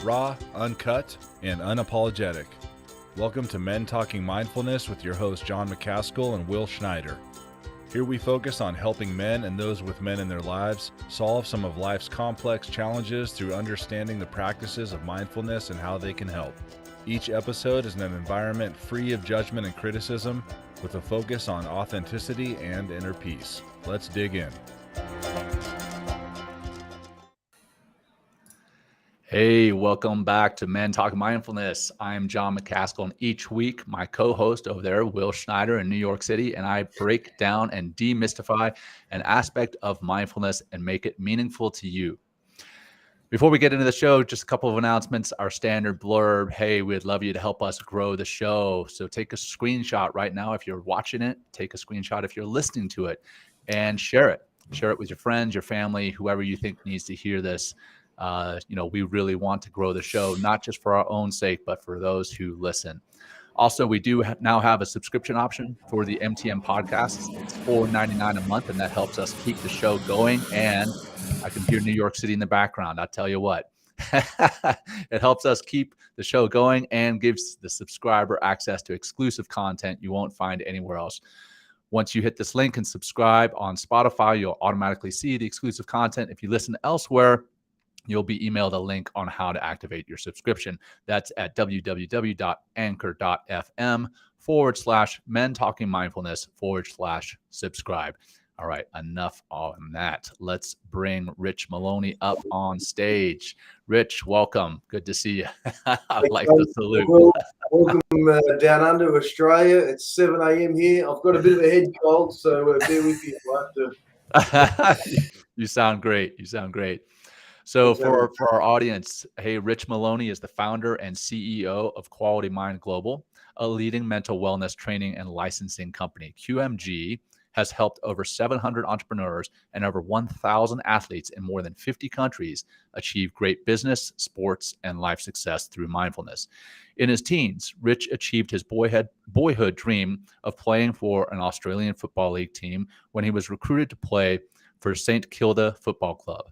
raw, uncut, and unapologetic. Welcome to Men Talking Mindfulness with your hosts John McCaskill and Will Schneider. Here we focus on helping men and those with men in their lives solve some of life's complex challenges through understanding the practices of mindfulness and how they can help. Each episode is in an environment free of judgment and criticism, with a focus on authenticity and inner peace. Let's dig in. Hey, welcome back to Men Talk Mindfulness. I'm John McCaskill, and each week my co-host over there, Will Schneider in New York City, and I break down and demystify an aspect of mindfulness and make it meaningful to you. Before we get into the show, just a couple of announcements. Our standard blurb, hey, we'd love you to help us grow the show. So take a screenshot right now if you're watching it. Take a screenshot if you're listening to it, and share it. Share it with your friends, your family, whoever you think needs to hear this. We really want to grow the show, not just for our own sake, but for those who listen. Also, we do now have a subscription option for the MTM podcasts. It's $4.99 a month, and that helps us keep the show going. And I can hear New York City in the background. I'll tell you what, it helps us keep the show going and gives the subscriber access to exclusive content you won't find anywhere else. Once you hit this link and subscribe on Spotify, you'll automatically see the exclusive content. If you listen elsewhere, you'll be emailed a link on how to activate your subscription. That's at www.anchor.fm/Men Talking Mindfulness/subscribe. All right, enough on that. Let's bring Rich Maloney up on stage. Rich, welcome. Good to see you. I like the salute. Welcome down under Australia. It's 7 a.m. here. I've got a bit of a head cold, so bear with me if I have to. You sound great. You sound great. So for our audience, hey, Rich Maloney is the founder and CEO of Quality Mind Global, a leading mental wellness training and licensing company. QMG has helped over 700 entrepreneurs and over 1,000 athletes in more than 50 countries achieve great business, sports, and life success through mindfulness. In his teens, Rich achieved his boyhood dream of playing for an Australian Football League team when he was recruited to play for St Kilda Football Club.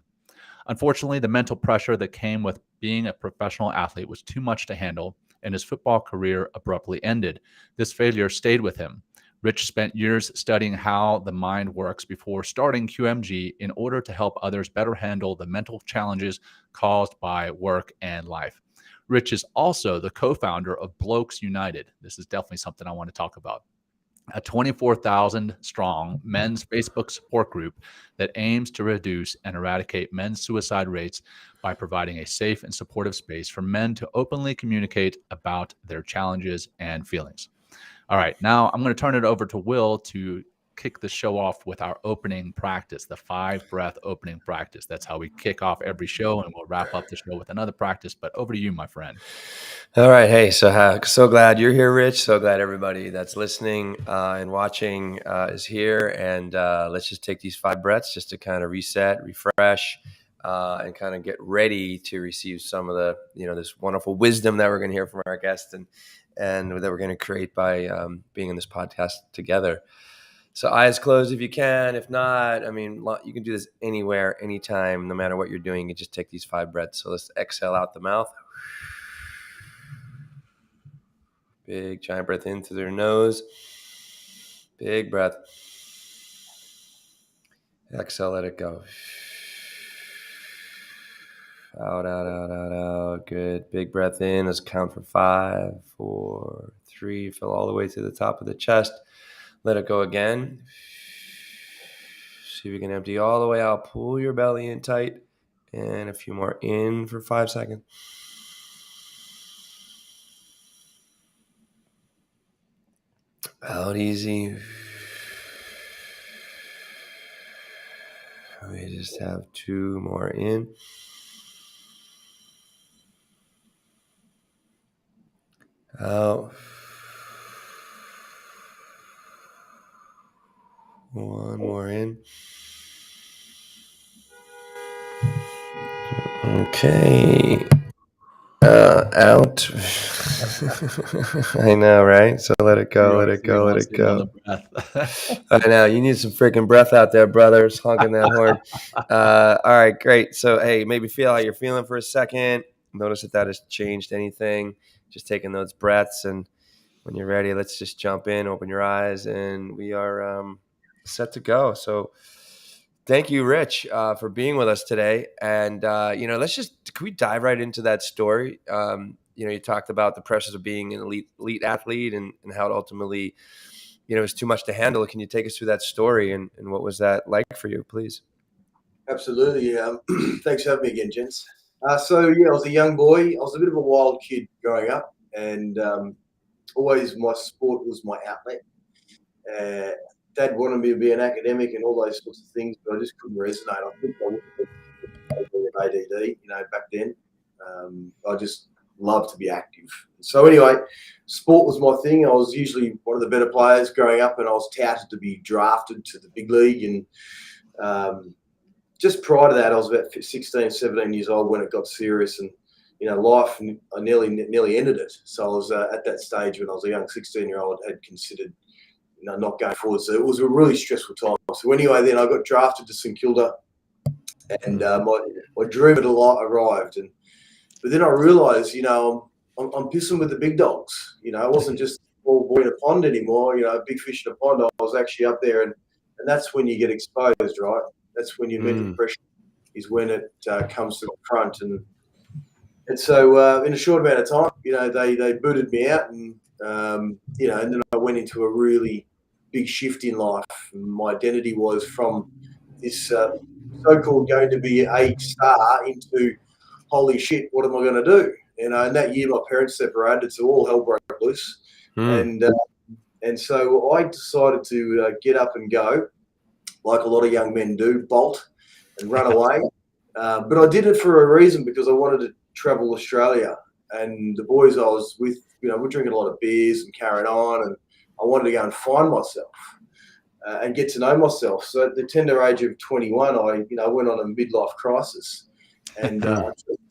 Unfortunately, the mental pressure that came with being a professional athlete was too much to handle, and his football career abruptly ended. This failure stayed with him. Rich spent years studying how the mind works before starting QMG in order to help others better handle the mental challenges caused by work and life. Rich is also the co-founder of Blokes United. This is definitely something I want to talk about. A 24,000 strong men's Facebook support group that aims to reduce and eradicate men's suicide rates by providing a safe and supportive space for men to openly communicate about their challenges and feelings. All right, now I'm going to turn it over to Will to kick the show off with our opening practice, the 5-breath opening practice. That's how we kick off every show, and we'll wrap up the show with another practice. But over to you, my friend. All right. Hey, so glad you're here, Rich. So glad everybody that's listening and watching is here. And let's just take these 5 breaths just to kind of reset, refresh, and kind of get ready to receive some of the, this wonderful wisdom that we're going to hear from our guests and that we're going to create by being in this podcast together. So eyes closed if you can. If not, you can do this anywhere, anytime, no matter what you're doing. You just take these 5 breaths. So let's exhale out the mouth. Big giant breath in through their nose. Big breath. Exhale, let it go. Out, out, out, out, out. Good. Big breath in. Let's count for 5, 4, 3. Fill all the way to the top of the chest. Let it go again. See if you can empty all the way out. Pull your belly in tight. And a few more in for 5 seconds. Out easy. We just have 2 more in. Out. 1 more in. Okay. Out. I know, right? So let it go, let it go, let it go. I know. You need some freaking breath out there, brothers, honking that horn. All right, great. So, hey, maybe feel how you're feeling for a second. notice that has changed anything? Just taking those breaths, and when you're ready, let's just jump in, open your eyes, and we are set to go. So thank you, Rich, for being with us today. And, can we dive right into that story? You talked about the pressures of being an elite athlete and how it ultimately, it was too much to handle. Can you take us through that story and what was that like for you, please? Absolutely. Thanks for having me again, gents. I was a young boy. I was a bit of a wild kid growing up, and always my sport was my outlet. Dad wanted me to be an academic and all those sorts of things, but I just couldn't resonate. I think I would have been ADD, back then. I just loved to be active. So anyway, sport was my thing. I was usually one of the better players growing up, and I was touted to be drafted to the big league. And just prior to that, I was about 16, 17 years old when it got serious, and life, I nearly ended it. So I was at that stage when I was a young 16-year-old, had considered not going forward. So it was a really stressful time. So anyway, then I got drafted to St Kilda, and my dream had arrived. But then I realised, I'm pissing with the big dogs. I wasn't just a small boy in a pond anymore. A big fish in a pond. I was actually up there, and that's when you get exposed, right? That's when your mental pressure is when it comes to the front. And so in a short amount of time, they booted me out, and and then I went into a really big shift in life. My identity was from this so-called going to be a star into, holy shit, what am I going to do? And that year my parents separated, so all hell broke loose. And so I decided to get up and go, like a lot of young men do, bolt and run away. But I did it for a reason, because I wanted to travel Australia. And the boys I was with, we're drinking a lot of beers and carrying on, and I wanted to go and find myself and get to know myself. So at the tender age of 21, I went on a midlife crisis, and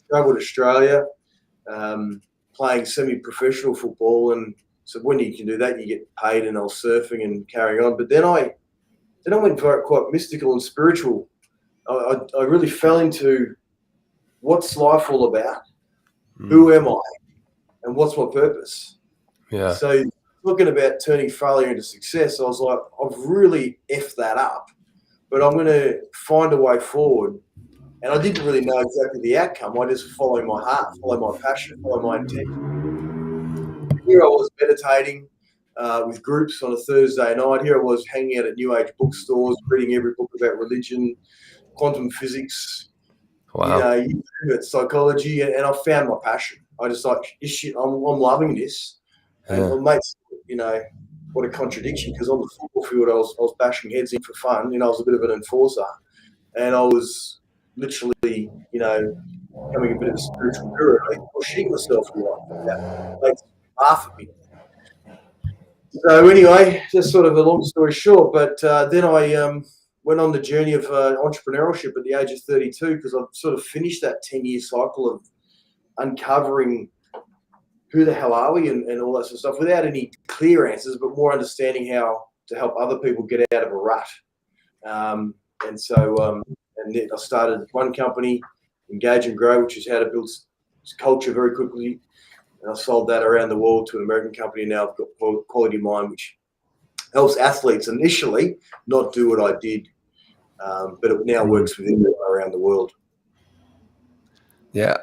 traveled Australia, playing semi-professional football. And so when you can do that, you get paid, and I was surfing and carrying on. But then I went quite mystical and spiritual. I really fell into, what's life all about? Who am I? And what's my purpose? Yeah. So looking about turning failure into success, I was like, I've really effed that up, but I'm going to find a way forward. And I didn't really know exactly the outcome. I just follow my heart, follow my passion, follow my intent. Here I was meditating with groups on a Thursday night. Here I was hanging out at New Age bookstores, reading every book about religion, quantum physics, psychology, and I found my passion. I just like, I'm loving this. And my mates, what a contradiction, because on the football field I was bashing heads in for fun. I was a bit of an enforcer, and I was literally, becoming a bit of a spiritual guru. I was shitting myself a lot. Mates laugh at me. So anyway, just sort of a long story short, but then I went on the journey of entrepreneurship at the age of 32, because I've sort of finished that 10-year cycle of uncovering who the hell are we and all that sort of stuff, without any clear answers, but more understanding how to help other people get out of a rut. And then I started one company, Engage and Grow, which is how to build culture very quickly. And I sold that around the world to an American company. Now I've got Quality Mind, which helps athletes initially not do what I did, but it now works with everyone around the world. Yeah,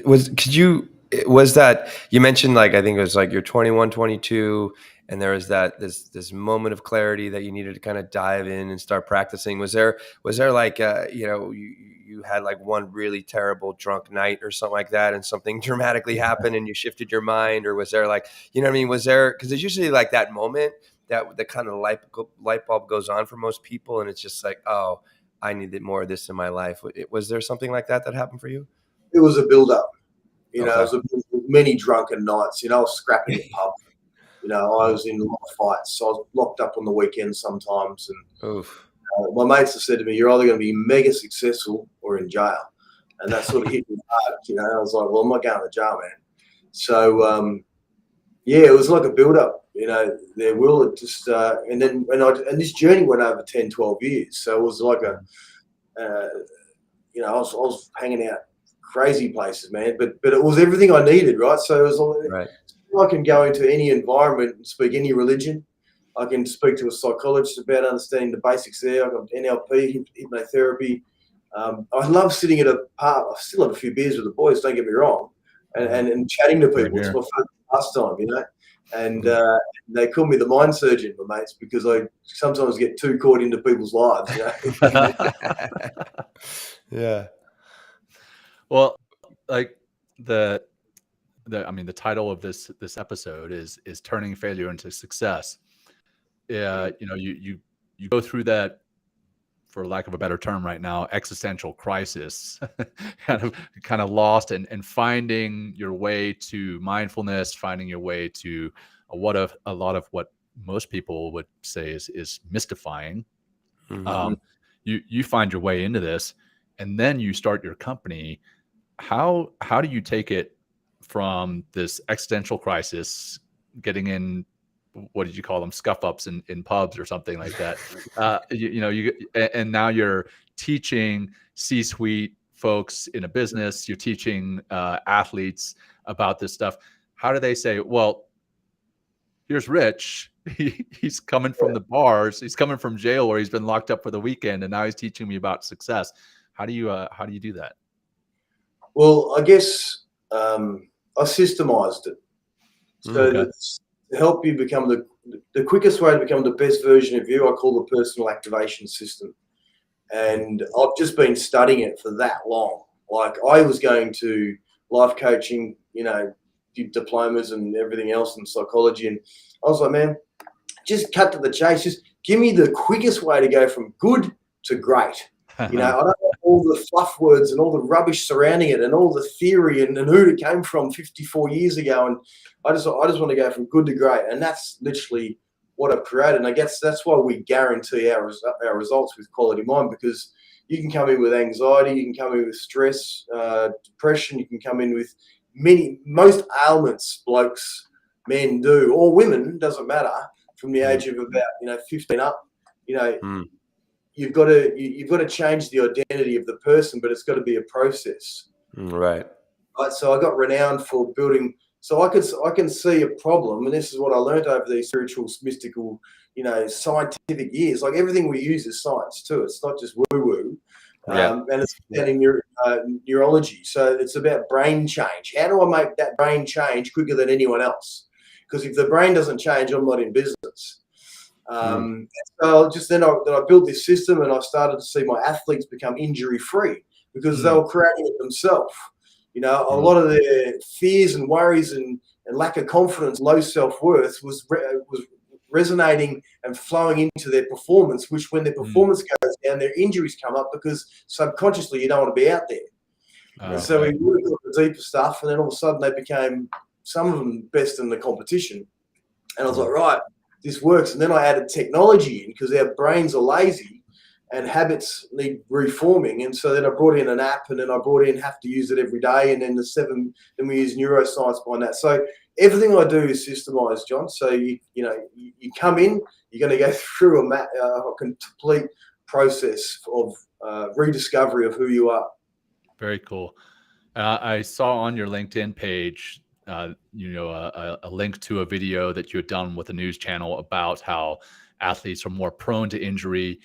was that, you mentioned, like, I think it was like you're 21, 22, and there was this moment of clarity that you needed to kind of dive in and start practicing. Was there like, you had like one really terrible drunk night or something like that, and something dramatically happened and you shifted your mind? Or was there, like, what I mean? Was there, because there's usually like that moment that the kind of light bulb goes on for most people, and it's just like, oh, I needed more of this in my life. Was there something like that happened for you? It was a build-up. Okay. It was many drunken nights. I was scrapping the pub. I was in a lot of fights. So I was locked up on the weekends sometimes. And my mates have said to me, you're either going to be mega successful or in jail. And that sort of hit me hard. I was like, well, I'm not going to jail, man. So, it was like a build-up. There will it just and this journey went over 10, 12 years. So it was like I was hanging out crazy places, man. But it was everything I needed, right? So it was all, Right. I can go into any environment and speak any religion. I can speak to a psychologist about understanding the basics there. I've got NLP, hypnotherapy. I love sitting at a park. I still have a few beers with the boys, don't get me wrong, and chatting to people. It's my favorite pastime, you know. And they call me the mind surgeon, my mates, because I sometimes get too caught into people's lives, you know. Yeah. Well, like the title of this episode is turning failure into success. Yeah, you know, you go through that, for lack of a better term right now, existential crisis, kind of lost and finding your way to mindfulness, finding your way to a lot of what most people would say is mystifying. Mm-hmm. You find your way into this, and then you start your company. How do you take it from this existential crisis, getting in, what did you call them, scuff ups in pubs or something like that? And now you're teaching C-suite folks in a business, you're teaching athletes about this stuff. How do they say, well, here's Rich, he's coming from the bars, he's coming from jail where he's been locked up for the weekend, and now he's teaching me about success. How do you do that? Well, I guess I systemized it. So to help you become the quickest way to become the best version of you, I call the personal activation system. And I've just been studying it for that long. Like, I was going to life coaching, you know, diplomas and everything else in psychology. And I was like, man, just cut to the chase. Just give me the quickest way to go from good to great. You know, I don't want all the fluff words and all the rubbish surrounding it and all the theory and who it came from 54 years ago. And I just want to go from good to great. And that's literally what I've created. And I guess that's why we guarantee our results with Quality Mind, because you can come in with anxiety, you can come in with stress, depression, you can come in with most ailments blokes, men do, or women, doesn't matter, from the age of about 15 up. You've got to change the identity of the person, but it's got to be a process. Right. So I got renowned for building. So I can see a problem, and this is what I learned over these spiritual, mystical, scientific years. Like, everything we use is science too. It's not just woo-woo. And it's about in neurology. So it's about brain change. How do I make that brain change quicker than anyone else? Because if the brain doesn't change, I'm not in business. So then I built this system, and I started to see my athletes become injury-free because they were creating it themselves. A lot of their fears and worries and lack of confidence, low self-worth was resonating and flowing into their performance, which when their performance goes down, their injuries come up because subconsciously you don't want to be out there. And so we worked on the deeper stuff, and then all of a sudden they became, some of them, best in the competition. And I was like, right, this works. And then I added technology in because our brains are lazy and habits need reforming. And so then I brought in an app, and then I brought in have to use it every day. And then then we use neuroscience behind that. So everything I do is systemized, John. So you come in, you're going to go through a complete process of rediscovery of who you are. Very cool. I saw on your LinkedIn page, a link to a video that you had done with a news channel about how athletes are more prone to injury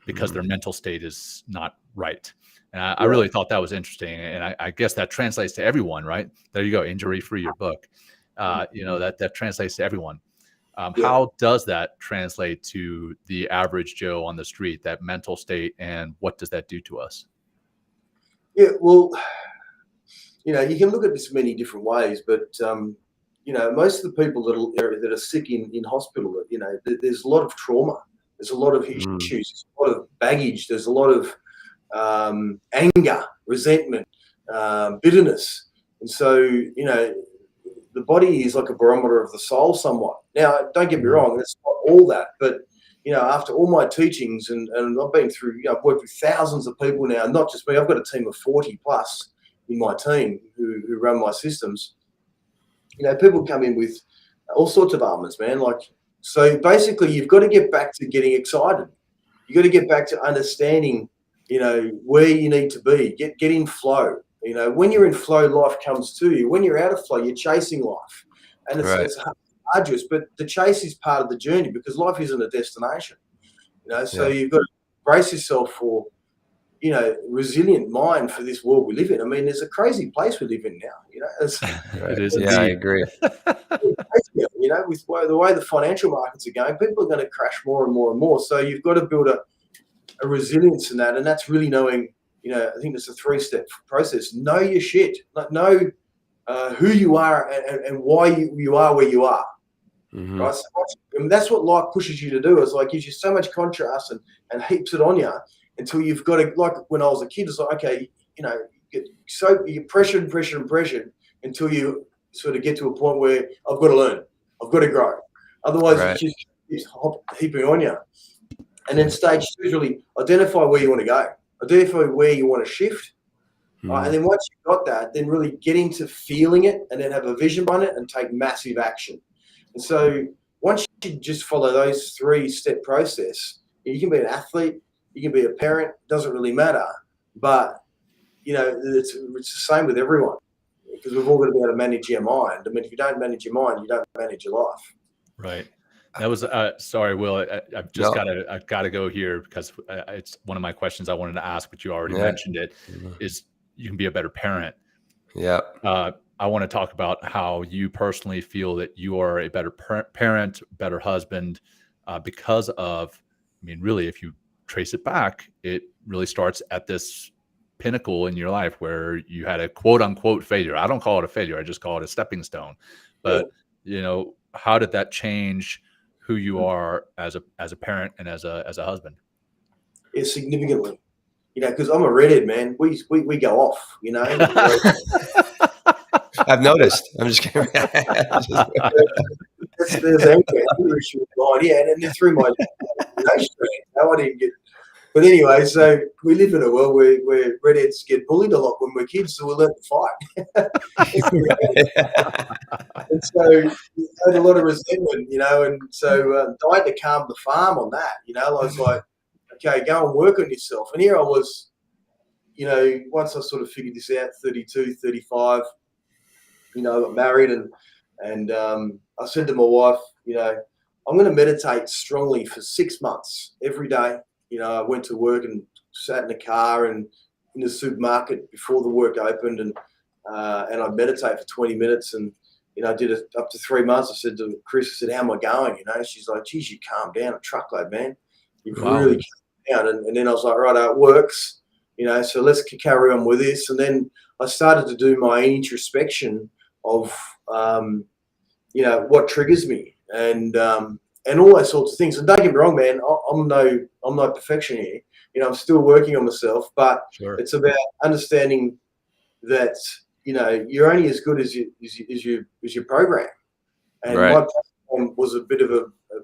because their mental state is not right. And I really thought that was interesting. And I guess that translates to everyone, right? There you go. Injury Free, your book. That translates to everyone. How does that translate to the average Joe on the street, that mental state, and what does that do to us? Yeah, well, you can look at this many different ways, but most of the people that are sick in hospital, there's a lot of trauma, there's a lot of issues, there's a lot of baggage, there's a lot of anger, resentment, bitterness, and so the body is like a barometer of the soul, somewhat. Now, don't get me wrong, it's not all that, but after all my teachings, and I've been through, I've worked with thousands of people now, not just me. I've got a team of 40 plus in my team who run my systems. People come in with all sorts of ailments, man. So basically, you've got to get back to getting excited. You got to get back to understanding, where you need to be. Get in flow. When you're in flow, life comes to you. When you're out of flow, you're chasing life. And it's arduous, but the chase is part of the journey because life isn't a destination. So you've got to brace yourself for, resilient mind for this world we live in. I mean, there's a crazy place we live in now, It is. Yeah, I agree. With the way the financial markets are going, people are going to crash more and more and more. So you've got to build a resilience in that. And that's really knowing, I think it's a 3-step process. Know your shit. Know who you are and why you are where you are. Mm-hmm. Right? So that's what life pushes you to do. It's like gives you so much contrast and heaps it on you until you've got to, like when I was a kid, it's like, okay, you're pressured until you sort of get to a point where I've got to learn, I've got to grow. Otherwise, it just keeps heaping on you. And then stage 2 is really identify where you want to go, identify where you want to shift. Right? And then once you've got that, then really get into feeling it and then have a vision on it and take massive action. And so once you just follow those 3-step process, you can be an athlete, you can be a parent, doesn't really matter. But, it's the same with everyone because we've all got to be able to manage your mind. I mean, if you don't manage your mind, you don't manage your life. Right. That was sorry, Will. I've just got to go here because it's one of my questions I wanted to ask, but you already mentioned it. Is you can be a better parent. Yeah. I want to talk about how you personally feel that you are a better parent, better husband, because of. I mean, really, if you trace it back, it really starts at this pinnacle in your life where you had a quote unquote failure. I don't call it a failure. I just call it a stepping stone. But, how did that change who you are as a parent and as a husband? Yeah, significantly. Because I'm a redhead, man. We go off, I've noticed. I'm just kidding. There's anger issue with mine, and then through my I didn't get. But anyway, so we live in a world where redheads get bullied a lot when we're kids, so we learn to fight. And so we had a lot of resentment, and so I had to calm the farm on that. I was like, okay, go and work on yourself. And here I was, once I sort of figured this out, 32, 35, I got married and I said to my wife, I'm going to meditate strongly for 6 months every day. I went to work and sat in the car and in the supermarket before the work opened and I'd meditate for 20 minutes and, I did it up to 3 months. I said to Chris, how am I going? She's like, geez, you calm down a truckload, man. You've really calmed down. And then I was like, right, it works, so let's carry on with this. And then I started to do my introspection of, what triggers me and all those sorts of things. And don't get me wrong, man, I'm no perfection here. I'm still working on myself, but it's about understanding that, you're only as good as your program. And my program was a bit of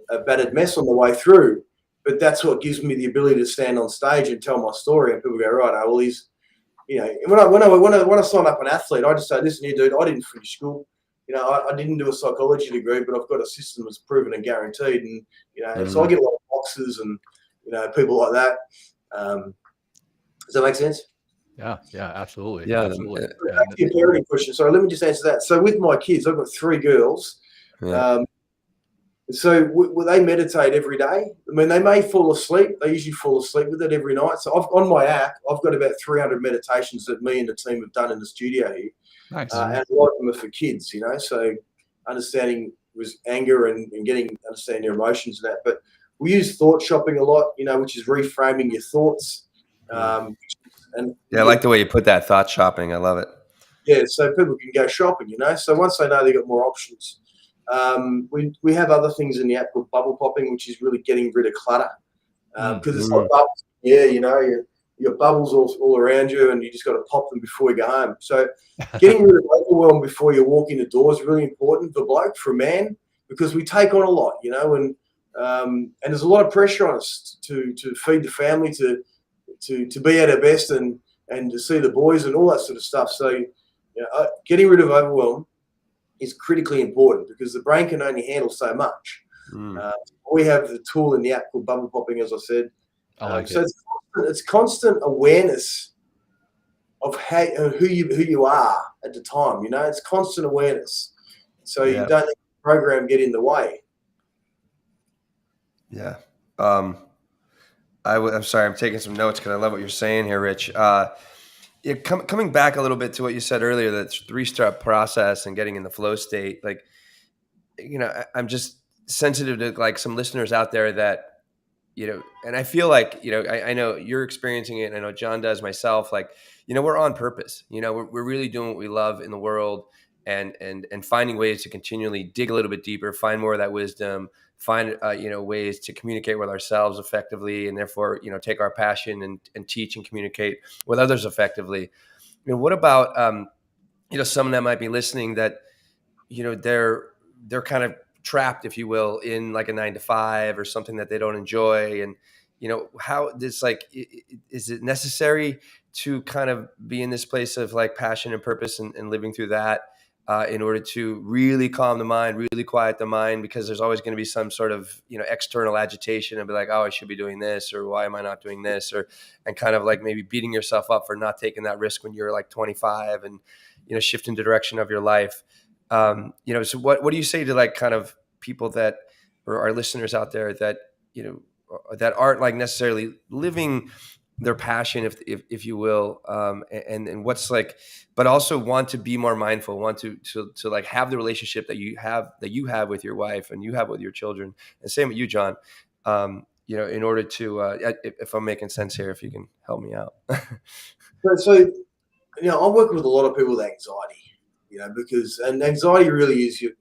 a battered mess on the way through, but that's what gives me the ability to stand on stage and tell my story. And people go, right, well, he's, when I signed up an athlete, I just say, listen here, dude, I didn't finish school. I didn't do a psychology degree, but I've got a system that's proven and guaranteed. And, so I get a lot of boxes and, people like that. Does that make sense? Yeah, absolutely. Yeah, absolutely. Back to your parenting question. Sorry, let me just answer that. So with my kids, I've got 3 girls. So they meditate every day. I mean, they may fall asleep. They usually fall asleep with it every night. So on my app, I've got about 300 meditations that me and the team have done in the studio here. Nice. And a lot of them are for kids, so understanding was anger and understanding your emotions and that. But we use thought shopping a lot, which is reframing your thoughts. And I like the way you put that, thought shopping. I love it. Yeah, so people can go shopping, So once they know they've got more options. We have other things in the app called bubble popping, which is really getting rid of clutter. Because it's like bubbles. Yeah, your bubbles all around you and you just got to pop them before you go home. So getting rid of overwhelm before you walk in the door is really important for a man, because we take on a lot, and there's a lot of pressure on us to feed the family, to be at our best and to see the boys and all that sort of stuff. So getting rid of overwhelm is critically important because the brain can only handle so much. We have the tool in the app called bubble popping, as I said. I like so it's constant awareness of how who you are at the time. It's constant awareness. So you don't let the program get in the way. Yeah. I'm sorry, I'm taking some notes because I love what you're saying here, Rich. Coming back a little bit to what you said earlier, that 3-step process and getting in the flow state, like, I'm just sensitive to like some listeners out there that, and I feel like, I know you're experiencing it, and I know John does, myself, like, we're on purpose, we're really doing what we love in the world, and finding ways to continually dig a little bit deeper, find more of that wisdom, find, ways to communicate with ourselves effectively, and therefore, take our passion and teach and communicate with others effectively. What about, someone that might be listening that, they're kind of trapped, if you will, in like a 9 to 5 or something that they don't enjoy. And, how this, like, is it necessary to kind of be in this place of like passion and purpose and living through that in order to really calm the mind, really quiet the mind? Because there's always going to be some sort of, external agitation and be like, oh, I should be doing this, or why am I not doing this? And kind of like maybe beating yourself up for not taking that risk when you're like 25 and, shifting the direction of your life. So what do you say to like kind of people that, or our listeners out there that, that aren't like necessarily living their passion, if you will, and what's like, but also want to be more mindful, want to like have the relationship that you have with your wife and you have with your children, and same with you, John, in order to, if I'm making sense here, if you can help me out. So, I work with a lot of people with anxiety. Because anxiety really is you're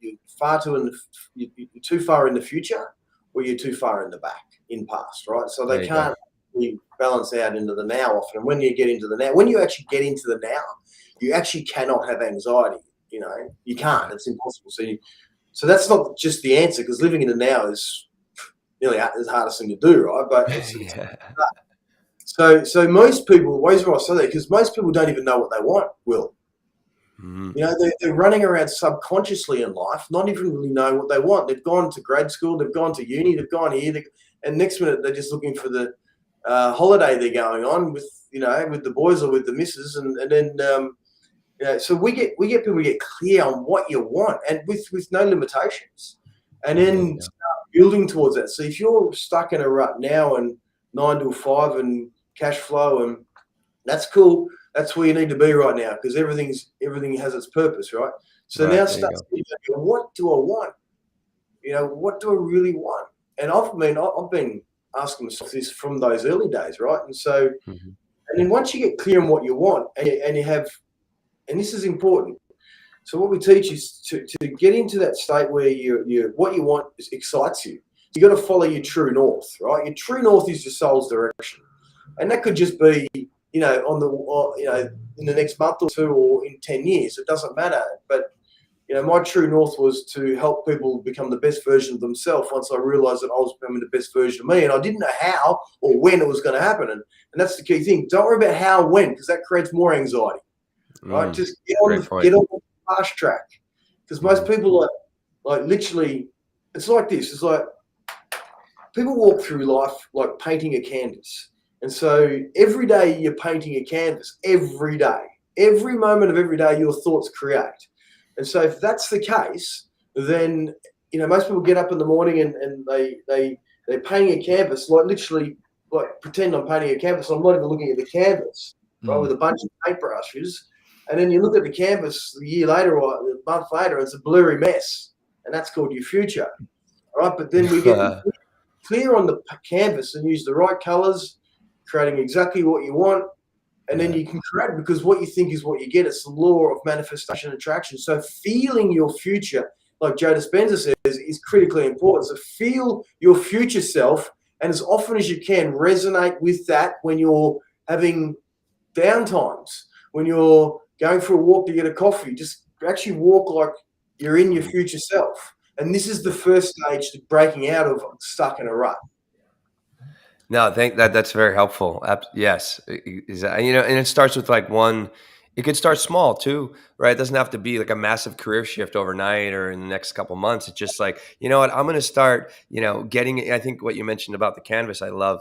too far in the future, or you're too far in the back, in past, right? So they can't really balance out into the now often. And when you get into the now, when you actually get into the now, you actually cannot have anxiety. You can't. It's impossible. So that's not just the answer, because living in the now is nearly the hardest thing to do, right? But it's so most people, the reason why I say that, because most people don't even know what they want, Will. They're running around subconsciously in life, not even really knowing what they want. They've gone to grad school, they've gone to uni, they've gone here, and next minute they're just looking for the holiday they're going on with the boys or with the missus, and then so we get people to get clear on what you want, and with no limitations, and then start building towards that. So if you're stuck in a rut now and 9 to 5 and cash flow, and that's cool. That's where you need to be right now, because everything has its purpose, right? So now start thinking, what do I want? What do I really want? And I've been asking myself this from those early days, right? And so, and then once you get clear on what you want, and you have, and this is important. So what we teach is to get into that state where you what you want excites you. You got to follow your true north, right? Your true north is your soul's direction, and that could just be, in the next month or two, or in 10 years, it doesn't matter. But, my true north was to help people become the best version of themselves once I realized that I was becoming the best version of me. And I didn't know how or when it was going to happen. And that's the key thing. Don't worry about how and when, because that creates more anxiety, right? Just get on the fast track. Because most people are like literally, it's like this. It's like people walk through life like painting a canvas. And so every day you're painting a canvas, every day, every moment of every day your thoughts create. And so if that's the case, then, most people get up in the morning and they're painting a canvas, like literally, like pretend I'm painting a canvas. I'm not even looking at the canvas, right, with a bunch of paintbrushes. And then you look at the canvas a year later or a month later, it's a blurry mess. And that's called your future, right? But then we get clear on the canvas and use the right colors, creating exactly what you want, and then you can create, because what you think is what you get. It's the law of manifestation and attraction. So feeling your future, like Joe Dispenza says, is critically important. So feel your future self, and as often as you can, resonate with that when you're having down times, when you're going for a walk to get a coffee. Just actually walk like you're in your future self. And this is the first stage to breaking out of stuck in a rut. No, I think that's very helpful. Yes. And it starts with like it could start small too, right? It doesn't have to be like a massive career shift overnight or in the next couple of months. It's just like, I'm going to start, getting, I think what you mentioned about the canvas, I love,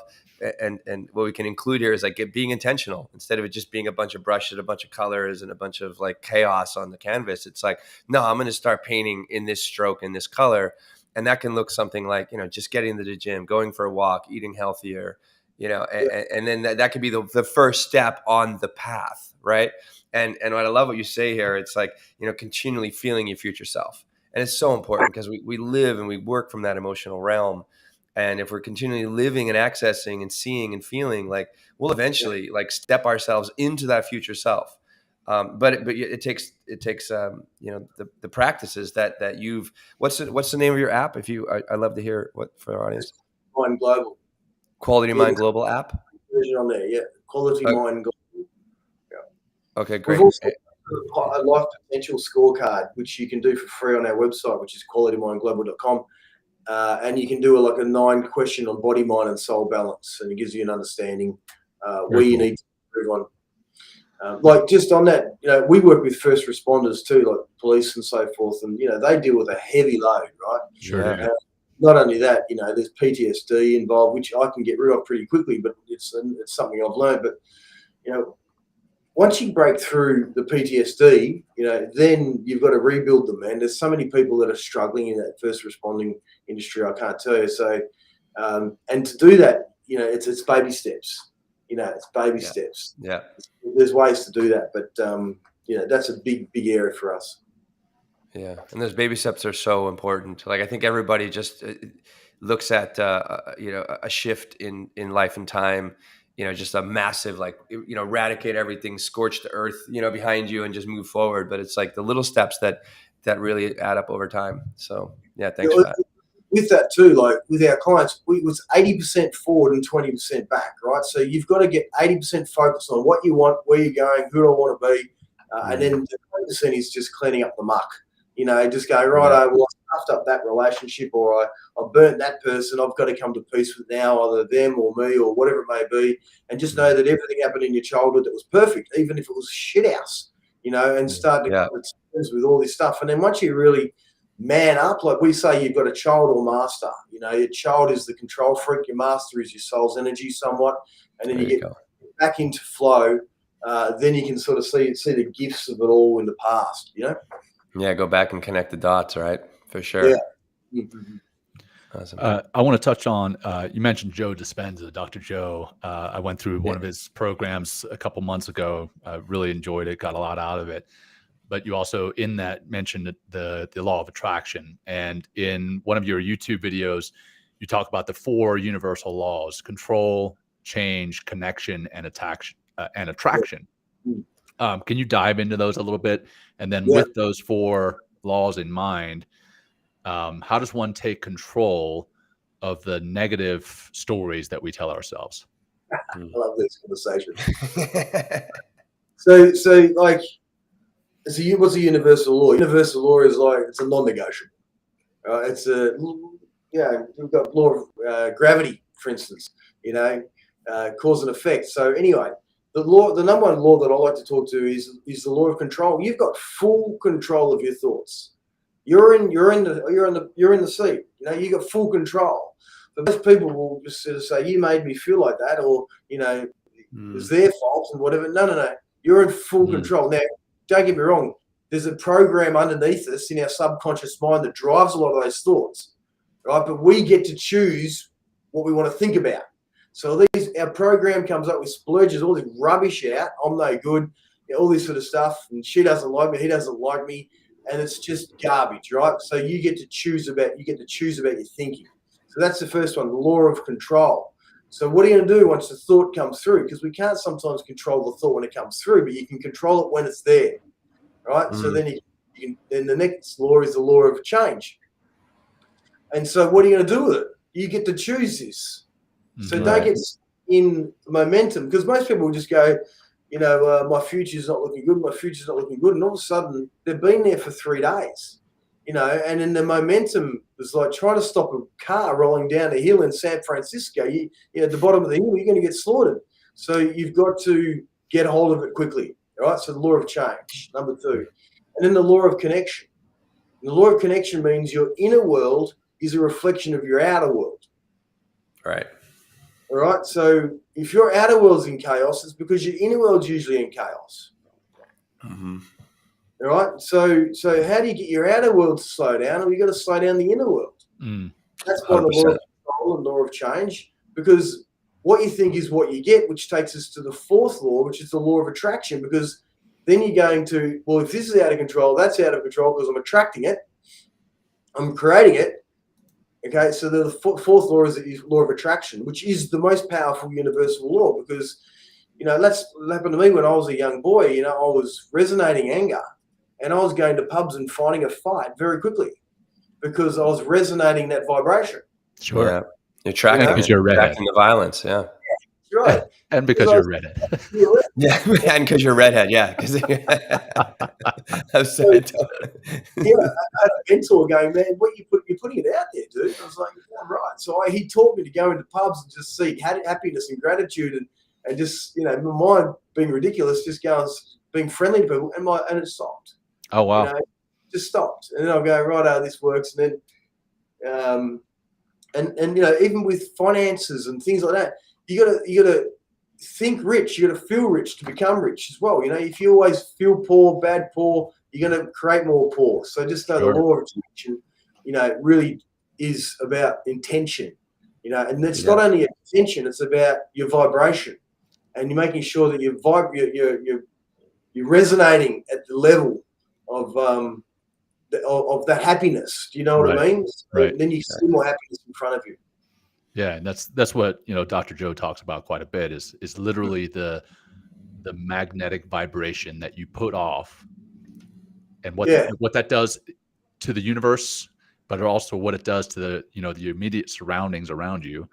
and what we can include here is like being intentional instead of it just being a bunch of brushes, a bunch of colors, and a bunch of like chaos on the canvas. It's like, no, I'm going to start painting in this stroke, in this color. And that can look something like, just getting to the gym, going for a walk, eating healthier, and then that could be the first step on the path. Right. And what I love what you say here, it's like, continually feeling your future self. And it's so important because we live and we work from that emotional realm. And if we're continually living and accessing and seeing and feeling, like we'll eventually like step ourselves into that future self. But it takes the practices that you've. What's the name of your app? I love to hear what for our audience. Mind Global. Quality Mind Global app. Version on there, yeah. Quality Mind Global. Yeah. Okay, great. We've also got a life potential scorecard, which you can do for free on our website, which is qualitymindglobal.com. And you can do a 9-question on body, mind, and soul balance, and it gives you an understanding where you need to improve on. Like just on that, we work with first responders too, like police and so forth, and they deal with a heavy load, right? Sure. Not only that, there's PTSD involved, which I can get rid of pretty quickly, but it's something I've learned. But once you break through the PTSD, then you've got to rebuild them. And there's so many people that are struggling in that first responding industry, I can't tell you. So, and to do that, it's baby steps. It's baby steps. Yeah. There's ways to do that, but that's a big area for us. Yeah, and those baby steps are so important. Like I think everybody just looks at a shift in life and time. Just a massive eradicate everything, scorch the earth, behind you, and just move forward. But it's like the little steps that really add up over time. So yeah, thanks for that. With that too, like with our clients, it was 80% forward and 20% back, right? So you've got to get 80% focused on what you want, where you're going, who do I want to be, and then the 20% is just cleaning up the muck. Just going, right, well, I stuffed up that relationship, or I burnt that person. I've got to come to peace with now, either them or me or whatever it may be, and just know that everything happened in your childhood that was perfect, even if it was shit house, and start to come to terms with all this stuff. And then once you really man up, like we say, you've got a child or master. Your child is the control freak, your master is your soul's energy somewhat, and then you get back into flow. Then you can sort of see the gifts of it all in the past, Yeah, go back and connect the dots, right? For sure. Yeah. Mm-hmm. Awesome. I want to touch on, you mentioned Joe Dispenza, Dr. Joe. I went through one of his programs a couple months ago. I really enjoyed it, got a lot out of it. But you also in that mentioned the law of attraction. And in one of your YouTube videos, you talk about the 4 universal laws: control, change, connection, and attraction. Can you dive into those a little bit? And then with those 4 laws in mind, how does one take control of the negative stories that we tell ourselves? I love this conversation. So like, what's a universal law? Universal law is like, it's a non-negotiable. It's we've got law of gravity, for instance, cause and effect. So anyway, the number one law that I like to talk to is the law of control. You've got full control of your thoughts. You're in the seat. You got full control. But most people will just sort of say, "You made me feel like that," or it was their fault and whatever. No. You're in full control. Now, don't get me wrong. There's a program underneath us in our subconscious mind that drives a lot of those thoughts, right? But we get to choose what we want to think about. So our program comes up with splurges all this rubbish out. I'm no good, all this sort of stuff. And she doesn't like me. He doesn't like me. And it's just garbage, right? So you get to choose about your thinking. So that's the first one, the law of control. So what are you going to do once the thought comes through? Because we can't sometimes control the thought when it comes through, but you can control it when it's there, right? So then then the next law is the law of change. And so what are you going to do with it? You get to choose this. So don't get in momentum, because most people will just go, my future's not looking good. My future's not looking good. And all of a sudden they've been there for 3 days, and then the momentum is like trying to stop a car rolling down a hill in San Francisco. At the bottom of the hill, you're going to get slaughtered. So you've got to get hold of it quickly, right? So the law of change, number 2. And then the law of connection. And the law of connection means your inner world is a reflection of your outer world. Right. All right. So if your outer world's in chaos, it's because your inner world's usually in chaos. Mm-hmm. All right. So how do you get your outer world to slow down? Well, you got to slow down the inner world. That's by the law of control and law of change, because what you think is what you get, which takes us to the fourth law, which is the law of attraction, because then you're going to, well, if this is out of control, that's out of control because I'm attracting it. I'm creating it. Okay, so the fourth law is the law of attraction, which is the most powerful universal law, because, that's what happened to me when I was a young boy. I was resonating anger, and I was going to pubs and finding a fight very quickly because I was resonating that vibration. Sure. Yeah. You're tracking, because you're redhead. tracking the violence. Yeah. Right. And because you're redhead. Yeah. And because you're redhead. Yeah. I've said Yeah, I had a mentor going, man, you're putting it out there, dude. I was like, yeah, right. So he taught me to go into pubs and just seek happiness and gratitude and just, my mind being ridiculous, just go and being friendly to people, and it stopped. Oh, wow. Just stopped. And then I'll go, right, this works. And then, and even with finances and things like that, you gotta think rich. You gotta feel rich to become rich as well. If you always feel poor, bad poor, you're going to create more poor. So just know the law of attraction, really is about intention, and it's not only intention, it's about your vibration, and you're making sure that you're resonating at the level of that happiness. Do you know what I mean? Right. Then you see more happiness in front of you. Yeah, and that's what Dr. Joe talks about quite a bit. Is literally the magnetic vibration that you put off, and what that does to the universe, but also what it does to the the immediate surroundings around you.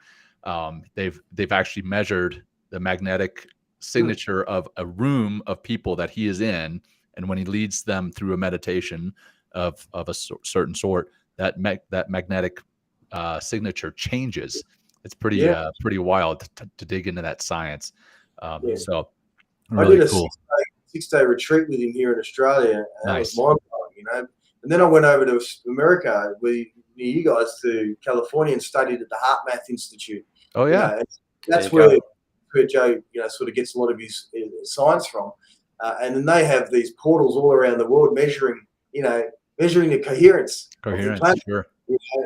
They've actually measured the magnetic signature of a room of people that he is in, and when he leads them through a meditation of a certain sort, that magnetic signature changes. It's pretty wild to dig into that science. So really I did a cool. 6-day retreat with him here in Australia, and Nice. that was mind-blowing, And then I went over to America, near you guys, to California, and studied at the Heart Math Institute. Oh yeah, that's where Joe, sort of gets a lot of his science from. And then they have these portals all around the world measuring the coherence of the planet, sure.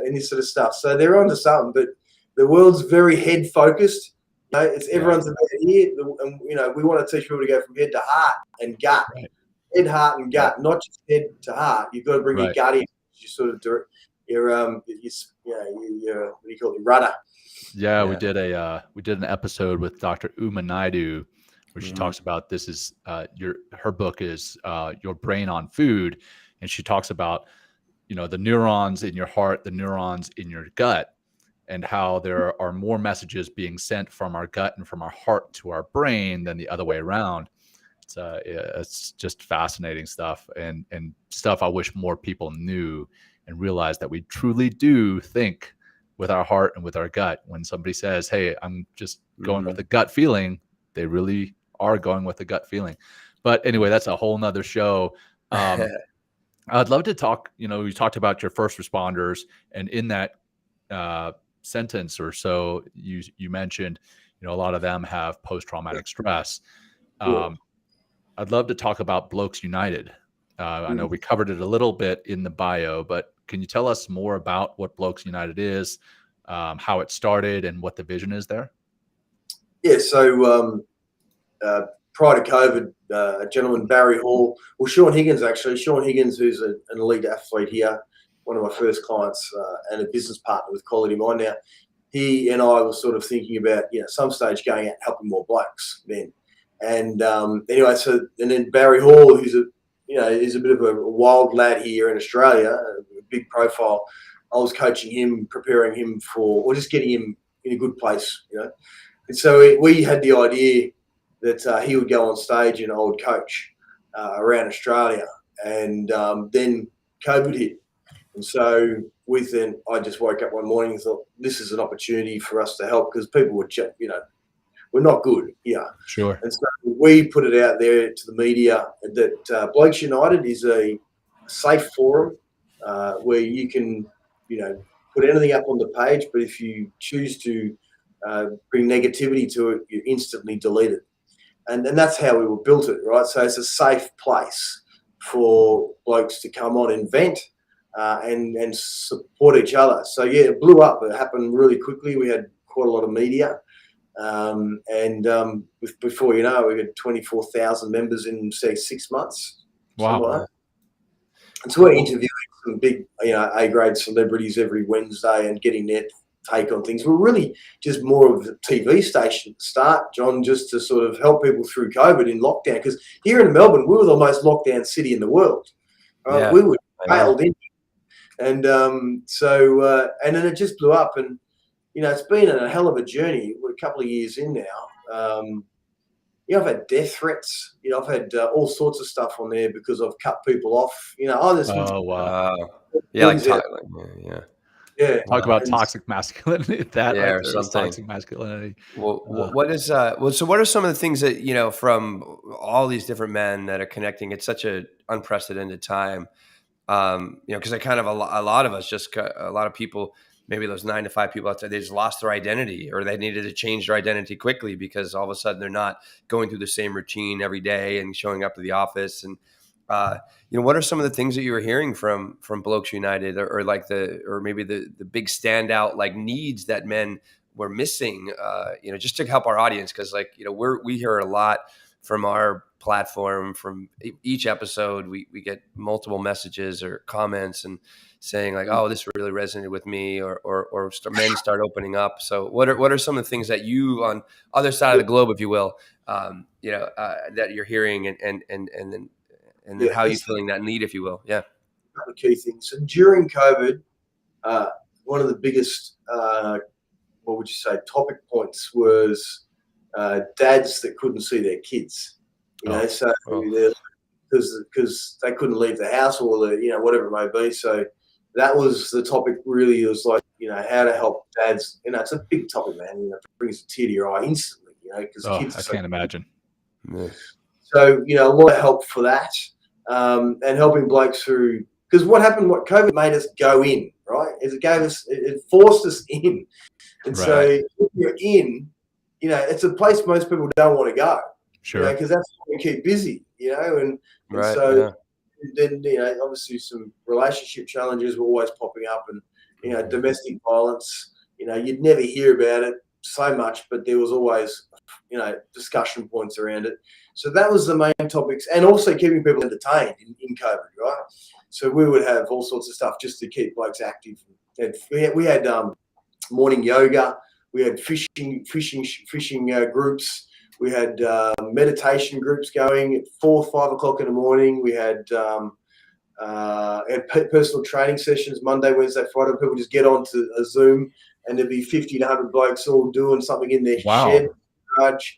And this sort of stuff. So they're onto something, but the world's very head focused. It's everyone's about here, and we want to teach people to go from head to heart and gut, head, heart, and gut, not just head to heart. You've got to bring your gut in. You sort of your what do you call it, rudder. Yeah, we did an episode with Dr. Uma Naidu, where she talks about this is her book is Your Brain on Food, and she talks about the neurons in your heart, the neurons in your gut, and how there are more messages being sent from our gut and from our heart to our brain than the other way around. It's just fascinating stuff, and stuff I wish more people knew and realized that we truly do think with our heart and with our gut. When somebody says, hey, I'm just going with a gut feeling, they really are going with a gut feeling. But anyway, that's a whole nother show. I'd love to talk, you talked about your first responders, and in that sentence or so, you mentioned, a lot of them have post-traumatic stress. I'd love to talk about Blokes United. I know we covered it a little bit in the bio, but can you tell us more about what Blokes United is, how it started, and what the vision is there? Yeah, so prior to COVID, a gentleman, Barry Hall, Sean Higgins, who's an elite athlete here, one of my first clients and a business partner with Quality Mind now, he and I were sort of thinking about, some stage going out and helping more blokes then. And anyway, and then Barry Hall, who's is a bit of a wild lad here in Australia, a big profile. I was coaching him, preparing him or just getting him in a good place, And so we had the idea that he would go on stage and I would coach around Australia. And then COVID hit. And so I just woke up one morning and thought, this is an opportunity for us to help, because people were, we're not good here. Sure. And so we put it out there to the media that Blokes United is a safe forum where you can, put anything up on the page, but if you choose to bring negativity to it, you instantly delete it. And that's how we were built it, right? So it's a safe place for blokes to come on and vent and support each other. So, yeah, it blew up. It happened really quickly. We had quite a lot of media. Before you know, we had 24,000 members in, say, 6 months. Wow. Like, and so we're interviewing some big, A-grade celebrities every Wednesday and getting their take on things. We're really just more of a TV station to start, John, just to sort of help people through COVID in lockdown. Because here in Melbourne, we were the most lockdown city in the world. Right? Yeah, we were failed in. And and then it just blew up. And, it's been a hell of a journey. We're a couple of years in now. I've had death threats. I've had all sorts of stuff on there because I've cut people off. Wow. Yeah. Talk about toxic masculinity. Or something. Toxic masculinity. Well, what is so what are some of the things that from all these different men that are connecting? It's such an unprecedented time. Because a lot of us, a lot of people, maybe those 9 to 5 people out there, they just lost their identity, or they needed to change their identity quickly because all of a sudden they're not going through the same routine every day and showing up to the office. And what are some of the things that you were hearing from Blokes United, or maybe the big standout needs that men were missing? Just to help our audience, because we hear a lot from our platform. From each episode, we get multiple messages or comments and saying oh, this really resonated with me, or men start opening up. So what are some of the things that you, on other side of the globe, if you will, that you're hearing, and then how you feeling that need, if you will? Yeah. A couple of key things. So during COVID, one of the biggest, what would you say, topic points was dads that couldn't see their kids. Because they couldn't leave the house, or whatever it may be. So that was the topic. Really, it was how to help dads. It's a big topic, man. It brings a tear to your eye instantly. Because kids. I can't imagine. Yeah. So a lot of help for that, and helping blokes through. Because what COVID made us go in, right? It forced us in, and right. So if you're in, it's a place most people don't want to go. Sure. Because that's what we keep busy, and right, so then obviously some relationship challenges were always popping up, and domestic violence. You'd never hear about it so much, but there was always discussion points around it. So that was the main topics, and also keeping people entertained in COVID, right? So we would have all sorts of stuff just to keep blokes active. We had morning yoga, we had fishing groups. We had meditation groups going at 4, 5 o'clock in the morning. We had personal training sessions Monday, Wednesday, Friday. People just get onto a Zoom, and there'd be 50 to 100 blokes all doing something in their shed, garage.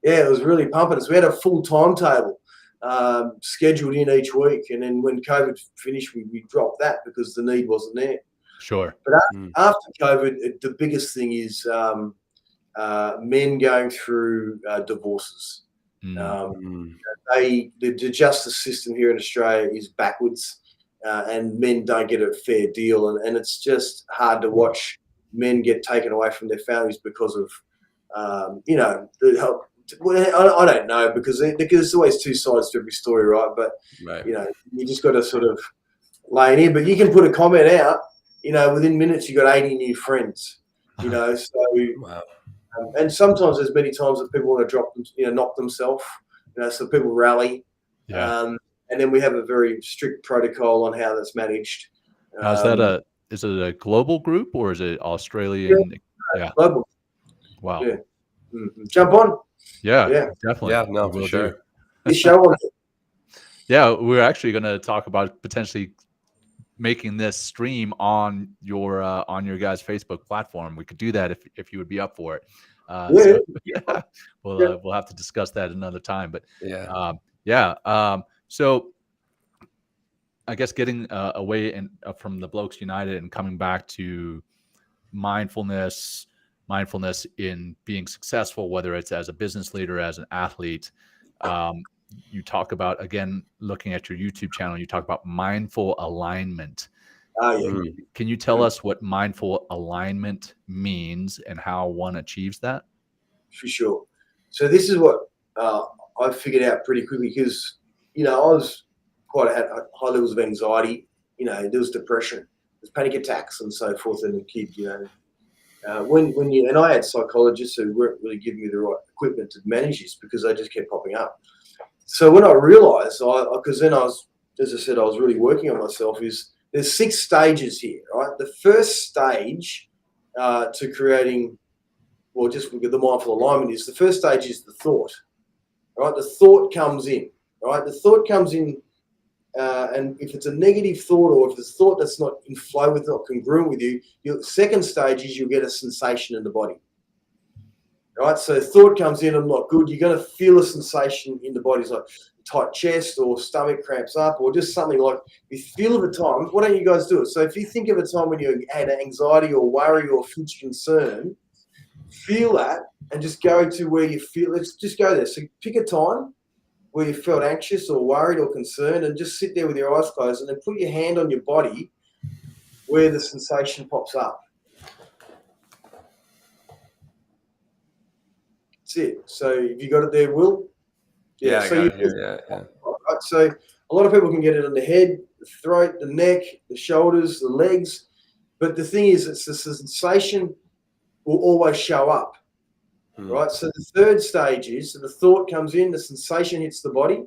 Yeah, it was really pumping us. We had a full timetable scheduled in each week, and then when COVID finished, we dropped that because the need wasn't there. Sure. But after COVID, the biggest thing is men going through divorces. The justice system here in Australia is backwards, and men don't get a fair deal, and it's just hard to watch men get taken away from their families because of the help. Well, I don't know, because there's always two sides to every story, right? But right. You just got to sort of lay it in. But you can put a comment out, within minutes you got 80 new friends. So wow. And sometimes there's many times that people want to drop them, knock themselves, so people rally. Yeah. And then we have a very strict protocol on how that's managed. Is it a global group, or is it Australian? Yeah. Global. Wow. Yeah. Mm-hmm. Jump on. Yeah, definitely. Yeah, no, for sure. Show on it. Yeah, we're actually going to talk about potentially making this stream on your guys' Facebook platform. We could do that if you would be up for it. We'll have to discuss that another time. But so I guess getting away from the Blokes United and coming back to mindfulness in being successful, whether it's as a business leader, as an athlete. You talk about, again, looking at your YouTube channel, you talk about mindful alignment. Yeah. Can you tell us what mindful alignment means and how one achieves that? For sure. So this is what I figured out pretty quickly because, I was had high levels of anxiety. There was depression, there's panic attacks and so forth in a kid, when you, and I had psychologists who weren't really giving me the right equipment to manage this because they just kept popping up. So when I realized, because then I was, as I said, I was really working on myself, is there's 6 stages here, right? The first stage to creating, well, just look at the mindful alignment is the first stage is the thought, right? The thought comes in, right? The thought comes in, and if it's a negative thought or if it's a thought that's not in flow with, not congruent with you, your second stage is you'll get a sensation in the body, right? So thought comes in, I'm not good. You're going to feel a sensation in the body, it's like tight chest or stomach cramps up or just something like you feel of a time. Why don't you guys do it? So if you think of a time when you had anxiety or worry or future concern, feel that and just go to where you feel. Let's just go there. So pick a time where you felt anxious or worried or concerned and just sit there with your eyes closed and then put your hand on your body where the sensation pops up. That's it. So have you got it there, Will? Yeah, so I got it here. Yeah. Right, so a lot of people can get it on the head, the throat, the neck, the shoulders, the legs. But the thing is, it's the sensation will always show up. Right, so the third stage is the thought comes in, the sensation hits the body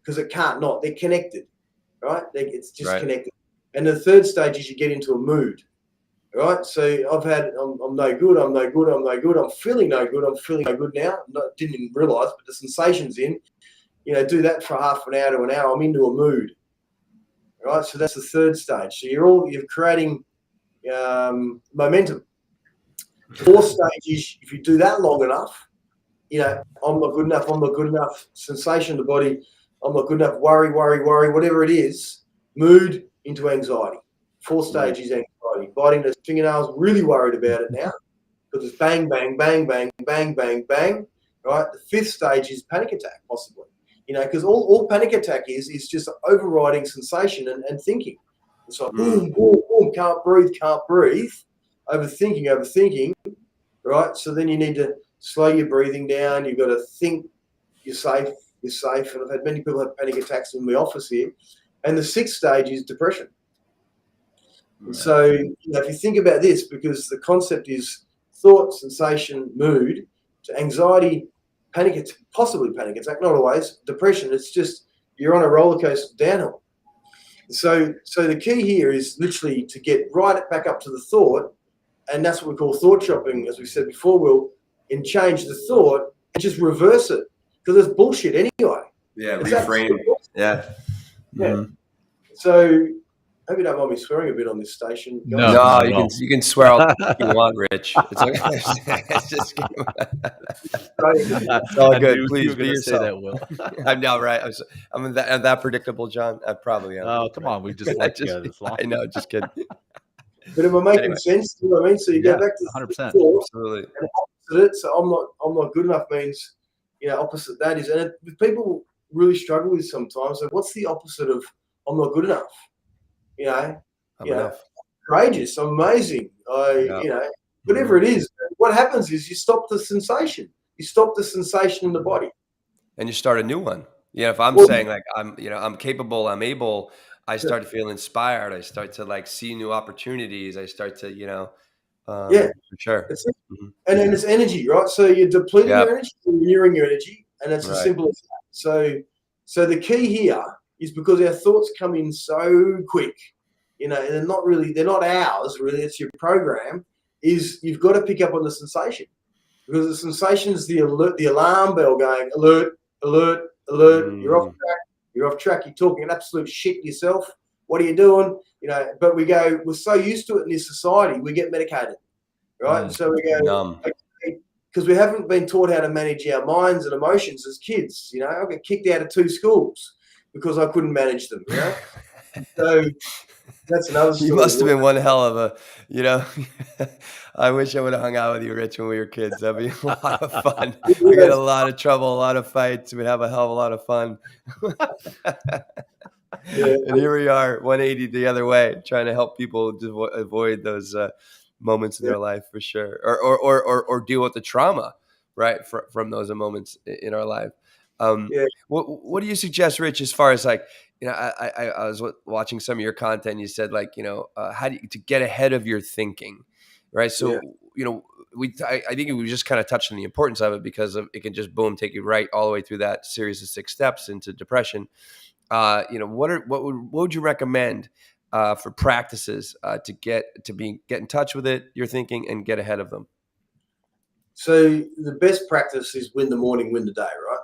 because it can't not. They're connected, right? It's just connected. And the third stage is you get into a mood, right? So I'm no good, I'm no good, I'm no good, I'm feeling no good, I'm feeling no good now. Didn't even realise, but the sensation's in. Do that for half an hour to an hour. I'm into a mood, right? So that's the third stage. So you're creating momentum. Fourth stage is if you do that long enough, I'm not good enough, sensation in the body, I'm not good enough, worry, whatever it is, mood into anxiety. Fourth stage is anxiety, biting the fingernails, really worried about it now because it's bang, bang, bang, bang, bang, bang, bang, right? The fifth stage is panic attack, possibly, because all panic attack is just overriding sensation and thinking. It's like, boom, boom, boom, can't breathe, overthinking, right? So then you need to slow your breathing down. You've got to think you're safe. And I've had many people have panic attacks in the office here. And the sixth stage is depression. And so, if you think about this, because the concept is thought, sensation, mood, to anxiety, panic attack, possibly panic attack, not always, depression, it's just you're on a roller coaster downhill. So the key here is literally to get right back up to the thought, and that's what we call thought shopping, as we said before, Will, and change the thought and just reverse it because it's bullshit anyway. Yeah, reframe. Yeah. Mm-hmm. So hope you don't mind me swearing a bit on this station. No, you can swear all you want, Rich. It's okay. It's just it's all good. Please be yourself. Say that, Will. I'm now right. I'm that predictable, John. I probably am. Oh, come on. We just worked together this long. I know. Just kidding. But am I making sense? You know what I mean? So you go back to 100%. Absolutely. And opposite it. So I'm not good enough means, opposite that is, and people really struggle with sometimes. So what's the opposite of I'm not good enough? Courageous, amazing. Whatever it is. What happens is you stop the sensation. You stop the sensation in the body, and you start a new one. If I'm saying like I'm capable, I'm able. I start to feel inspired. I start to see new opportunities. I start to, for sure. Mm-hmm. And then it's energy, right? So you're depleting your energy, you're renewing your energy, and it's as simple as that. So the key here is because our thoughts come in so quick, and they're not ours, really. It's your program. Is you've got to pick up on the sensation because the sensation is the alert, the alarm bell going alert, alert, alert. You're off track. You're off track. You're talking absolute shit to yourself. What are you doing? But we're so used to it in this society, we get medicated, right? So we go, because we haven't been taught how to manage our minds and emotions as kids. I got kicked out of 2 schools because I couldn't manage them. So that's another story. You must have been one hell of a, I wish I would have hung out with you, Rich, when we were kids. That'd be a lot of fun. We get a lot of trouble, a lot of fights. We'd have a hell of a lot of fun. And here we are, 180 the other way, trying to help people avoid those moments in their life, for sure, or deal with the trauma, right, from those moments in our life. What do you suggest, Rich, as far as like, I was watching some of your content. You said like, how do you to get ahead of your thinking, right? So, I think we just kind of touched on the importance of it, because it can just take you right all the way through that series of 6 steps into depression. What would you recommend for practices to get in touch with it, your thinking, and get ahead of them? So the best practice is win the morning, win the day, right?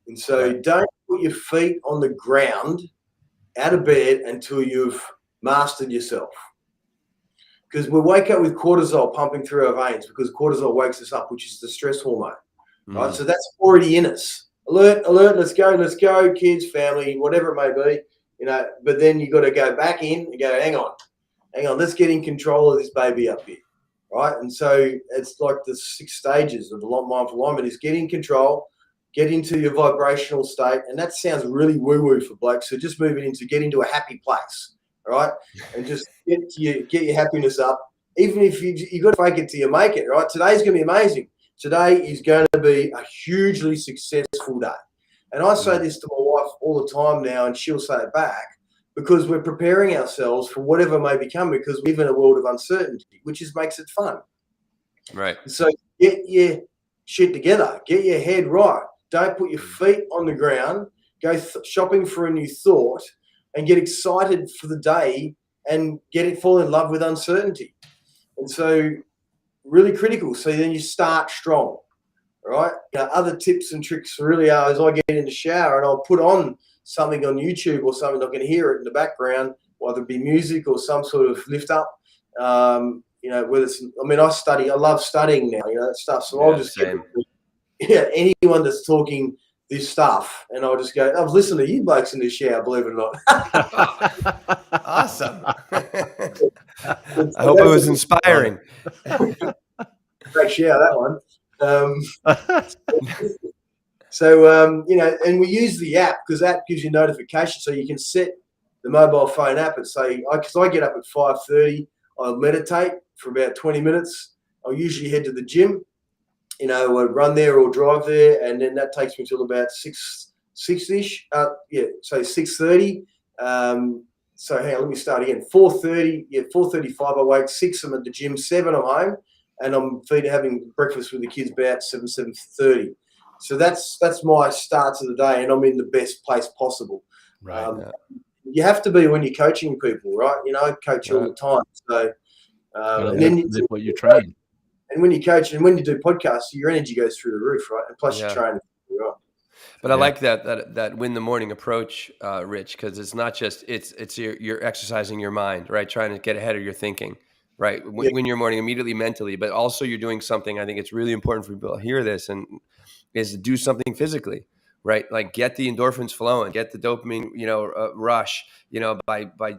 And so don't put your feet on the ground out of bed until you've mastered yourself. Because we wake up with cortisol pumping through our veins, because cortisol wakes us up, which is the stress hormone, right? So that's already in us. Alert, let's go, kids, family, whatever it may be, but then you got to go back in and go, hang on, let's get in control of this baby up here, right? And so it's like the 6 stages of mindful alignment is get in control, get into your vibrational state. And that sounds really woo-woo for blokes. So just move it into get into a happy place, all right? And just get your happiness up. Even if you got to fake it till you make it, right? Today's going to be amazing. Today is going to be a hugely successful day. And I say this to my wife all the time now, and she'll say it back, because we're preparing ourselves for whatever may become, because we live in a world of uncertainty, which makes it fun. Right. So get your shit together. Get your head right. Don't put your feet on the ground. Go shopping for a new thought and get excited for the day and fall in love with uncertainty. And so really critical. So then you start strong, right? Other tips and tricks really are, as I get in the shower and I'll put on something on YouTube or something, I can hear it in the background, whether it be music or some sort of lift up. Whether it's, I love studying now, that stuff. So I'll just get anyone that's talking this stuff, and I'll just go, I've listened to you blokes in the shower, believe it or not. Awesome. I hope it was inspiring. Great shower, that one. And we use the app, because that gives you notification, so you can set the mobile phone app and say, because I get up at 5:30, I'll meditate for about 20 minutes. I'll usually head to the gym, I'll run there or drive there, and then that takes me till about 6-ish. So 6:30. So hang on, let me start again. 4:30, 4:35 I wake, 6 I'm at the gym, 7 I'm home, and I'm having breakfast with the kids about 7:30. So that's my start to the day, and I'm in the best place possible. Right. You have to be when you're coaching people, right? I coach all the time. So and then what you train. And when you coach and when you do podcasts, your energy goes through the roof, right? And plus you train, right? But I like that win the morning approach, Rich, because it's not just it's you're exercising your mind, right? Trying to get ahead of your thinking, right? Win your morning immediately mentally, but also you're doing something. I think it's really important for people to hear this, and is to do something physically, right? Like get the endorphins flowing, get the dopamine, rush, by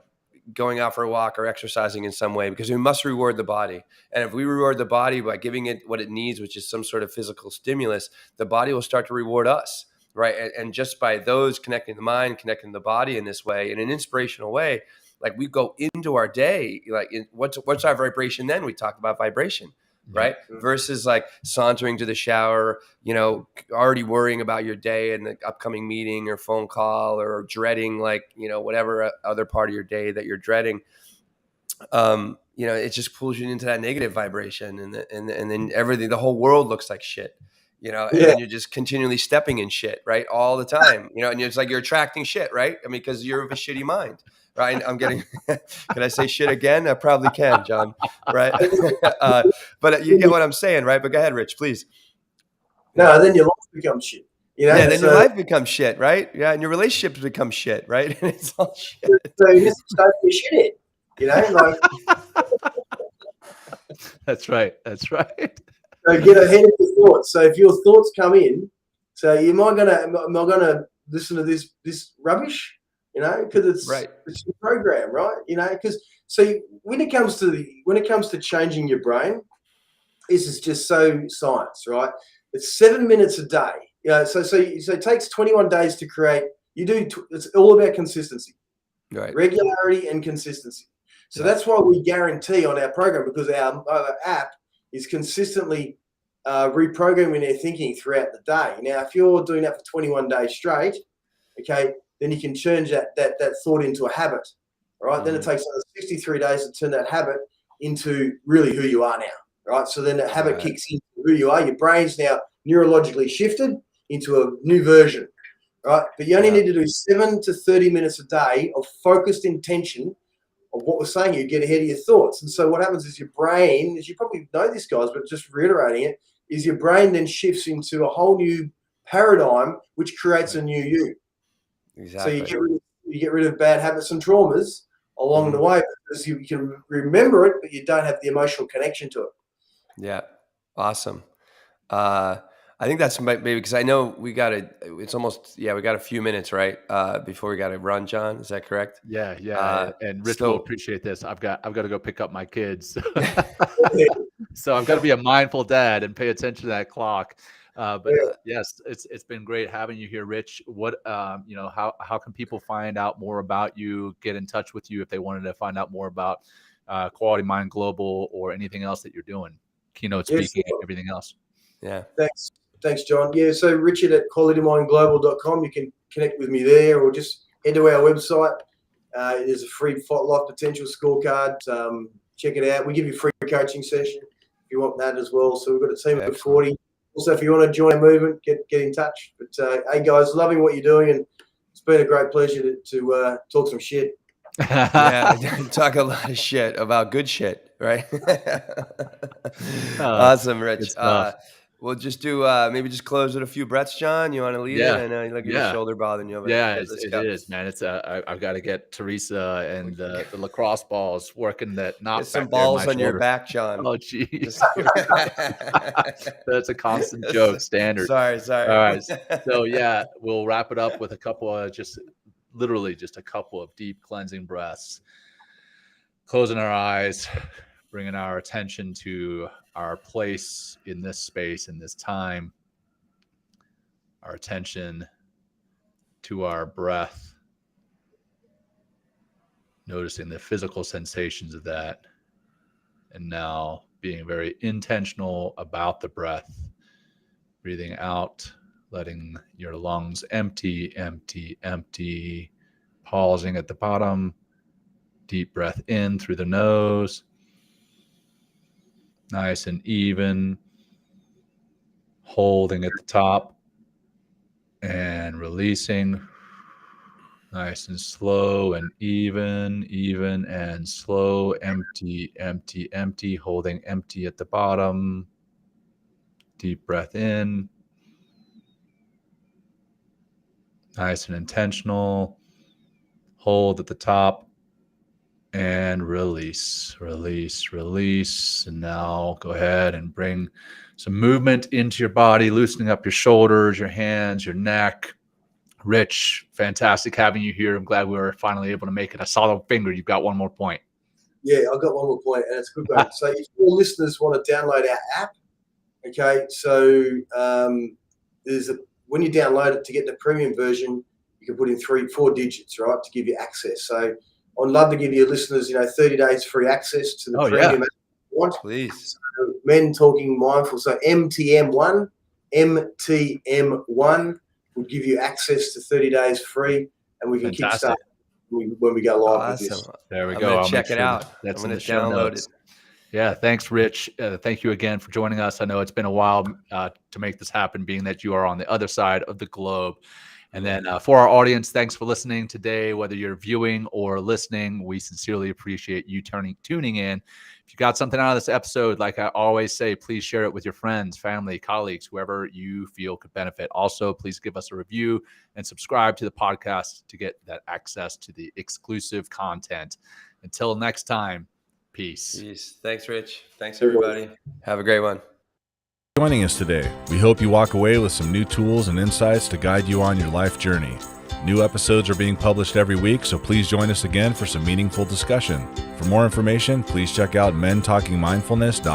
going out for a walk or exercising in some way, because we must reward the body. And if we reward the body by giving it what it needs, which is some sort of physical stimulus, the body will start to reward us, right? And just by those connecting the mind, connecting the body in this way, in an inspirational way, like we go into our day, like what's our vibration then? We talk about vibration, right? Versus like sauntering to the shower, already worrying about your day and the upcoming meeting or phone call, or dreading whatever other part of your day that you're dreading. It just pulls you into that negative vibration, and then everything, the whole world looks like shit, and then you're just continually stepping in shit, right? All the time, and it's like you're attracting shit, right? I mean, because you're of a shitty mind. Right. I'm getting, can I say shit again? I probably can, John. Right. But you get what I'm saying, right? But go ahead, Rich, please. No, then your life becomes shit. Then your life becomes shit, right? Yeah. And your relationships become shit, right? And it's all shit. So you just start your shit in, That's right. That's right. So get ahead of your thoughts. So if your thoughts come in, so am I gonna listen to this rubbish? Because it's your program, right? Because so when it comes to changing your brain, this is just so science, right? It's 7 minutes a day. So it takes 21 days to create It's all about consistency, Right. regularity and consistency. So that's why we guarantee on our program, because our app is consistently reprogramming their thinking throughout the day. Now, if you're doing that for 21 days straight, okay, then you can change that thought into a habit, right? Mm-hmm. Then it takes another 63 days to turn that habit into really who you are now, right? So then that habit kicks into who you are. Your brain's now neurologically shifted into a new version, right? But you only need to do 7 to 30 minutes a day of focused intention of what we're saying. You get ahead of your thoughts. And so what happens is your brain, as you probably know this, guys, but just reiterating it, is your brain then shifts into a whole new paradigm, which creates a new you. Exactly. So you get rid of bad habits and traumas along the way, because you can remember it, but you don't have the emotional connection to it. Yeah. Awesome. I think that's maybe because I know we got a few minutes, right? Before we got to run, John. Is that correct? Yeah. And Rich will appreciate this. I've got to go pick up my kids. So I've got to be a mindful dad and pay attention to that clock. Yes, it's been great having you here, Rich. What, how can people find out more about you, get in touch with you if they wanted to find out more about Quality Mind Global or anything else that you're doing, keynote speaking, and everything else? Yeah. Thanks, John. Yeah, so Richard at qualitymindglobal.com. You can connect with me there, or just head to our website. There's a free life potential scorecard. Check it out. We give you a free coaching session if you want that as well. So we've got a team of 40. Also, if you want to join a movement, get in touch. But hey, guys, loving what you're doing, and it's been a great pleasure to talk some shit. Yeah, talk a lot of shit about good shit, right? Awesome, Rich. We'll just do maybe just close with a few breaths, John. You want to lead it? I know you look at your shoulder bothering you. It is, man. It's I've got to get Teresa and the lacrosse balls working that knot. Get some balls on your back, John. Oh, geez. That's a constant joke, standard. Sorry. All right. So yeah, we'll wrap it up with a couple of just a couple of deep cleansing breaths. Closing our eyes, bringing our attention to our place in this space, in this time, our attention to our breath, noticing the physical sensations of that, and now being very intentional about the breath, breathing out, letting your lungs empty, pausing at the bottom, deep breath in through the nose, nice and even, holding at the top and releasing, nice and slow and even and slow, empty, holding empty at the bottom, deep breath in, nice and intentional, hold at the top, and release. And now go ahead and bring some movement into your body, loosening up your shoulders, your hands, your neck. Rich, fantastic having you here. I'm glad we were finally able to make it. I saw the finger. You've got one more point. Yeah, I've got one more point, and it's a good one. So if all listeners want to download our app, okay, so when you download it, to get the premium version, you can put in 3-4 digits, right, to give you access. So I'd love to give your listeners, 30 days free access to the premium. Yeah. Please. So Men Talking Mindful. So MTM1 would give you access to 30 days free, and we can kickstart when we go live with this. There we go. I'm gonna check it out. That's I'm in going the to show download notes. it. Yeah, thanks, Rich. Thank you again for joining us. I know it's been a while to make this happen, being that you are on the other side of the globe. And then for our audience, thanks for listening today. Whether you're viewing or listening, we sincerely appreciate you tuning in. If you got something out of this episode, like I always say, please share it with your friends, family, colleagues, whoever you feel could benefit. Also, please give us a review and subscribe to the podcast to get that access to the exclusive content. Until next time, peace. Thanks, Rich. Thanks, everybody. Have a great one. Joining us today. We hope you walk away with some new tools and insights to guide you on your life journey. New episodes are being published every week, so please join us again for some meaningful discussion. For more information, please check out mentalkingmindfulness.com.